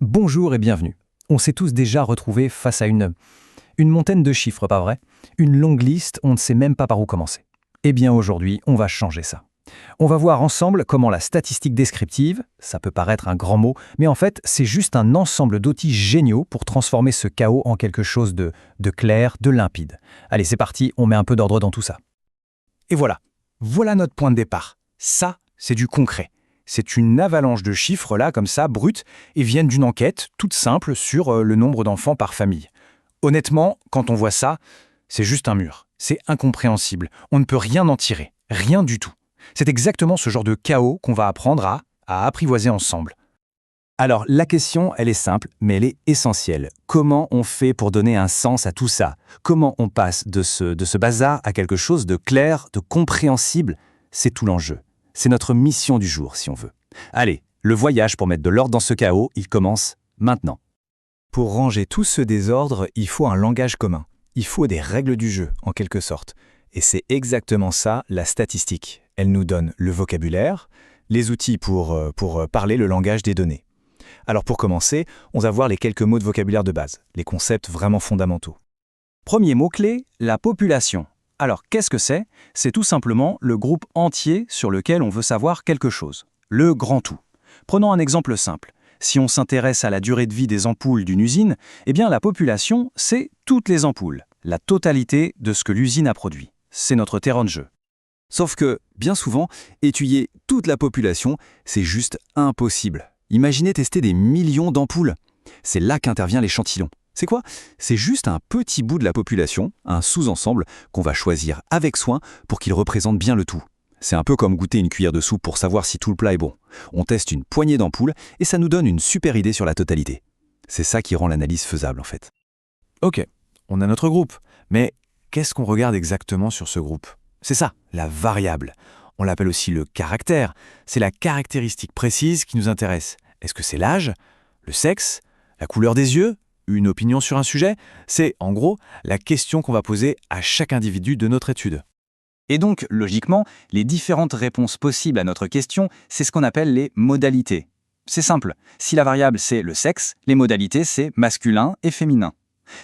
Bonjour et bienvenue. On s'est tous déjà retrouvés face à une montagne de chiffres, pas vrai? Une longue liste, on ne sait même pas par où commencer. Eh bien aujourd'hui, on va changer ça. On va voir ensemble comment la statistique descriptive, ça peut paraître un grand mot, mais en fait c'est juste un ensemble d'outils géniaux pour transformer ce chaos en quelque chose de clair, de limpide. Allez, c'est parti, on met un peu d'ordre dans tout ça. Et voilà notre point de départ. Ça, c'est du concret. C'est une avalanche de chiffres là, comme ça, bruts, et viennent d'une enquête toute simple sur le nombre d'enfants par famille. Honnêtement, quand on voit ça, c'est juste un mur. C'est incompréhensible. On ne peut rien en tirer. Rien du tout. C'est exactement ce genre de chaos qu'on va apprendre à apprivoiser ensemble. Alors, la question, elle est simple, mais elle est essentielle. Comment on fait pour donner un sens à tout ça? Comment on passe de ce bazar à quelque chose de clair, de compréhensible? C'est tout l'enjeu. C'est notre mission du jour, si on veut. Allez, le voyage pour mettre de l'ordre dans ce chaos, il commence maintenant. Pour ranger tout ce désordre, il faut un langage commun. Il faut des règles du jeu, en quelque sorte. Et c'est exactement ça, la statistique. Elle nous donne le vocabulaire, les outils pour parler le langage des données. Alors pour commencer, on va voir les quelques mots de vocabulaire de base, les concepts vraiment fondamentaux. Premier mot-clé, la population. Alors, qu'est-ce que c'est? C'est tout simplement le groupe entier sur lequel on veut savoir quelque chose. Le grand tout. Prenons un exemple simple. Si on s'intéresse à la durée de vie des ampoules d'une usine, eh bien la population, c'est toutes les ampoules, la totalité de ce que l'usine a produit. C'est notre terrain de jeu. Sauf que, bien souvent, étudier toute la population, c'est juste impossible. Imaginez tester des millions d'ampoules. C'est là qu'intervient l'échantillon. C'est quoi? C'est juste un petit bout de la population, un sous-ensemble, qu'on va choisir avec soin pour qu'il représente bien le tout. C'est un peu comme goûter une cuillère de soupe pour savoir si tout le plat est bon. On teste une poignée d'ampoules et ça nous donne une super idée sur la totalité. C'est ça qui rend l'analyse faisable en fait. Ok, on a notre groupe. Mais qu'est-ce qu'on regarde exactement sur ce groupe? C'est ça, la variable. On l'appelle aussi le caractère. C'est la caractéristique précise qui nous intéresse. Est-ce que c'est l'âge, le sexe, la couleur des yeux, une opinion sur un sujet? C'est, en gros, la question qu'on va poser à chaque individu de notre étude. Et donc, logiquement, les différentes réponses possibles à notre question, c'est ce qu'on appelle les modalités. C'est simple. Si la variable c'est le sexe, les modalités c'est masculin et féminin.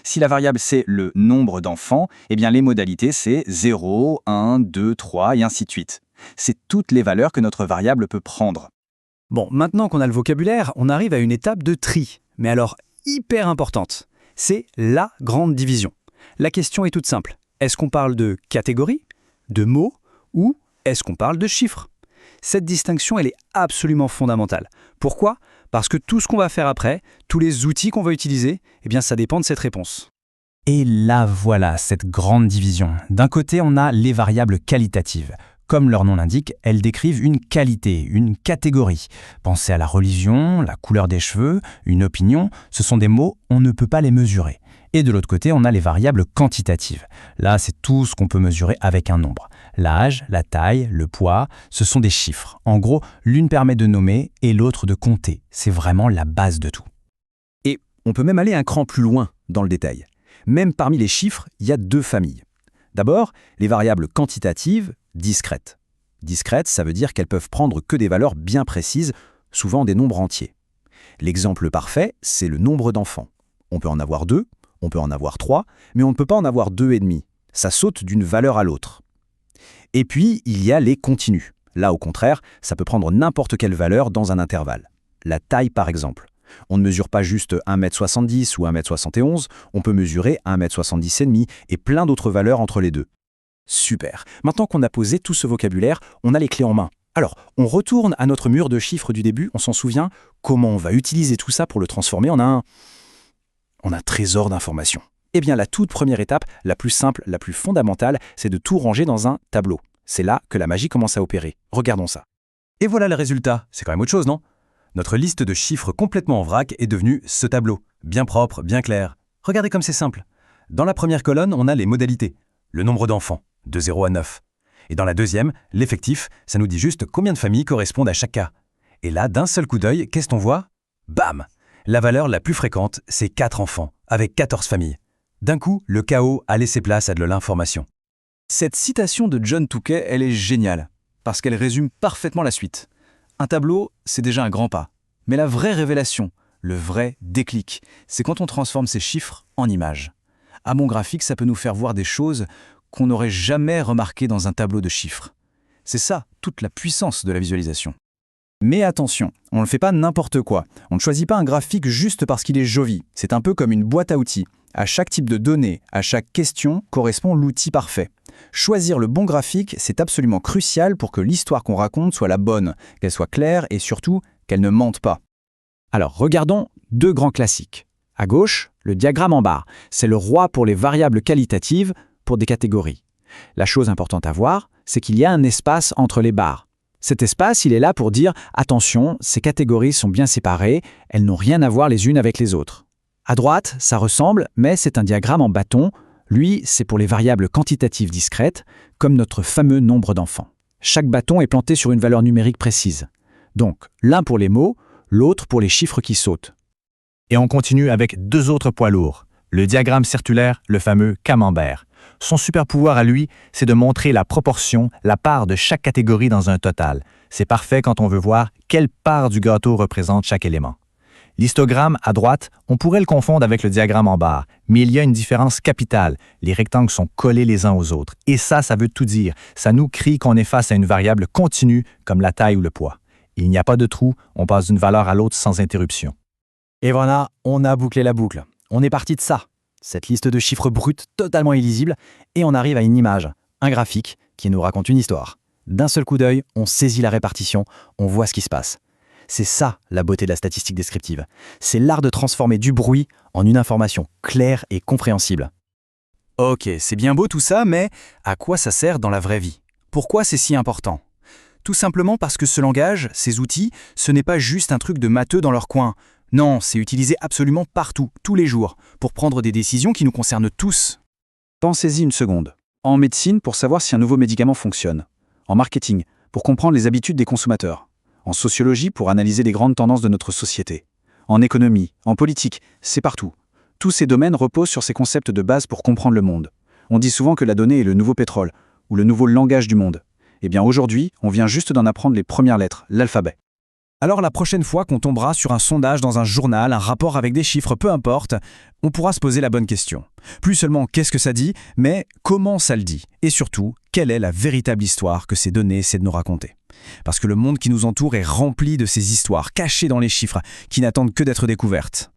Si la variable c'est le nombre d'enfants, eh bien les modalités c'est 0, 1, 2, 3 et ainsi de suite. C'est toutes les valeurs que notre variable peut prendre. Bon, maintenant qu'on a le vocabulaire, on arrive à une étape de tri. Mais alors, hyper importante. C'est la grande division. La question est toute simple. Est-ce qu'on parle de catégories, de mots, ou est-ce qu'on parle de chiffres? Cette distinction, elle est absolument fondamentale. Pourquoi? Parce que tout ce qu'on va faire après, tous les outils qu'on va utiliser, eh bien ça dépend de cette réponse. Et là voilà, cette grande division. D'un côté, on a les variables qualitatives. Comme leur nom l'indique, elles décrivent une qualité, une catégorie. Pensez à la religion, la couleur des cheveux, une opinion, ce sont des mots, on ne peut pas les mesurer. Et de l'autre côté, on a les variables quantitatives. Là, c'est tout ce qu'on peut mesurer avec un nombre. L'âge, la taille, le poids, ce sont des chiffres. En gros, l'une permet de nommer et l'autre de compter. C'est vraiment la base de tout. Et on peut même aller un cran plus loin dans le détail. Même parmi les chiffres, il y a deux familles. D'abord, les variables quantitatives, discrètes. Discrètes, ça veut dire qu'elles peuvent prendre que des valeurs bien précises, souvent des nombres entiers. L'exemple parfait, c'est le nombre d'enfants. On peut en avoir 2, on peut en avoir 3, mais on ne peut pas en avoir 2,5. Ça saute d'une valeur à l'autre. Et puis, il y a les continus. Là, au contraire, ça peut prendre n'importe quelle valeur dans un intervalle. La taille, par exemple. On ne mesure pas juste 1m70 ou 1m71, on peut mesurer 1m70,5 et plein d'autres valeurs entre les deux. Super. Maintenant qu'on a posé tout ce vocabulaire, on a les clés en main. Alors, on retourne à notre mur de chiffres du début, on s'en souvient, comment on va utiliser tout ça pour le transformer en un trésor d'informations. Eh bien, la toute première étape, la plus simple, la plus fondamentale, c'est de tout ranger dans un tableau. C'est là que la magie commence à opérer. Regardons ça. Et voilà le résultat. C'est quand même autre chose, non? Notre liste de chiffres complètement en vrac est devenue ce tableau. Bien propre, bien clair. Regardez comme c'est simple. Dans la première colonne, on a les modalités. Le nombre d'enfants, de 0 à 9. Et dans la deuxième, l'effectif, ça nous dit juste combien de familles correspondent à chaque cas. Et là, d'un seul coup d'œil, qu'est-ce qu'on voit? Bam! La valeur la plus fréquente, c'est 4 enfants, avec 14 familles. D'un coup, le chaos a laissé place à de l'information. Cette citation de John Touquet, elle est géniale, parce qu'elle résume parfaitement la suite. Un tableau, c'est déjà un grand pas. Mais la vraie révélation, le vrai déclic. C'est quand on transforme ces chiffres en images. À mon graphique, ça peut nous faire voir des choses qu'on n'aurait jamais remarquées dans un tableau de chiffres. C'est ça, toute la puissance de la visualisation. Mais attention, on ne fait pas n'importe quoi. On ne choisit pas un graphique juste parce qu'il est joli. C'est un peu comme une boîte à outils. À chaque type de données, à chaque question, correspond l'outil parfait. Choisir le bon graphique, c'est absolument crucial pour que l'histoire qu'on raconte soit la bonne, qu'elle soit claire et surtout qu'elle ne mente pas. Alors, regardons deux grands classiques. À gauche, le diagramme en barre. C'est le roi pour les variables qualitatives pour des catégories. La chose importante à voir, c'est qu'il y a un espace entre les barres. Cet espace, il est là pour dire « Attention, ces catégories sont bien séparées, elles n'ont rien à voir les unes avec les autres ». À droite, ça ressemble, mais c'est un diagramme en bâton. Lui, c'est pour les variables quantitatives discrètes, comme notre fameux nombre d'enfants. Chaque bâton est planté sur une valeur numérique précise. Donc, l'un pour les mots, l'autre pour les chiffres qui sautent. Et on continue avec deux autres poids lourds. Le diagramme circulaire, le fameux camembert. Son super pouvoir à lui, c'est de montrer la proportion, la part de chaque catégorie dans un total. C'est parfait quand on veut voir quelle part du gâteau représente chaque élément. L'histogramme, à droite, on pourrait le confondre avec le diagramme en barre, mais il y a une différence capitale. Les rectangles sont collés les uns aux autres. Et ça veut tout dire. Ça nous crie qu'on est face à une variable continue, comme la taille ou le poids. Il n'y a pas de trou, on passe d'une valeur à l'autre sans interruption. Et voilà, on a bouclé la boucle. On est parti de ça, cette liste de chiffres bruts totalement illisibles, et on arrive à une image, un graphique qui nous raconte une histoire. D'un seul coup d'œil, on saisit la répartition, on voit ce qui se passe. C'est ça la beauté de la statistique descriptive. C'est l'art de transformer du bruit en une information claire et compréhensible. Ok, c'est bien beau tout ça, mais à quoi ça sert dans la vraie vie? Pourquoi c'est si important? Tout simplement parce que ce langage, ces outils, ce n'est pas juste un truc de matheux dans leur coin. Non, c'est utilisé absolument partout, tous les jours, pour prendre des décisions qui nous concernent tous. Pensez-y une seconde. En médecine, pour savoir si un nouveau médicament fonctionne. En marketing, pour comprendre les habitudes des consommateurs. En sociologie, pour analyser les grandes tendances de notre société. En économie, en politique, c'est partout. Tous ces domaines reposent sur ces concepts de base pour comprendre le monde. On dit souvent que la donnée est le nouveau pétrole, ou le nouveau langage du monde. Eh bien aujourd'hui, on vient juste d'en apprendre les premières lettres, l'alphabet. Alors la prochaine fois qu'on tombera sur un sondage dans un journal, un rapport avec des chiffres, peu importe, on pourra se poser la bonne question. Plus seulement qu'est-ce que ça dit, mais comment ça le dit. Et surtout, quelle est la véritable histoire que ces données essaient de nous raconter. Parce que le monde qui nous entoure est rempli de ces histoires cachées dans les chiffres, qui n'attendent que d'être découvertes.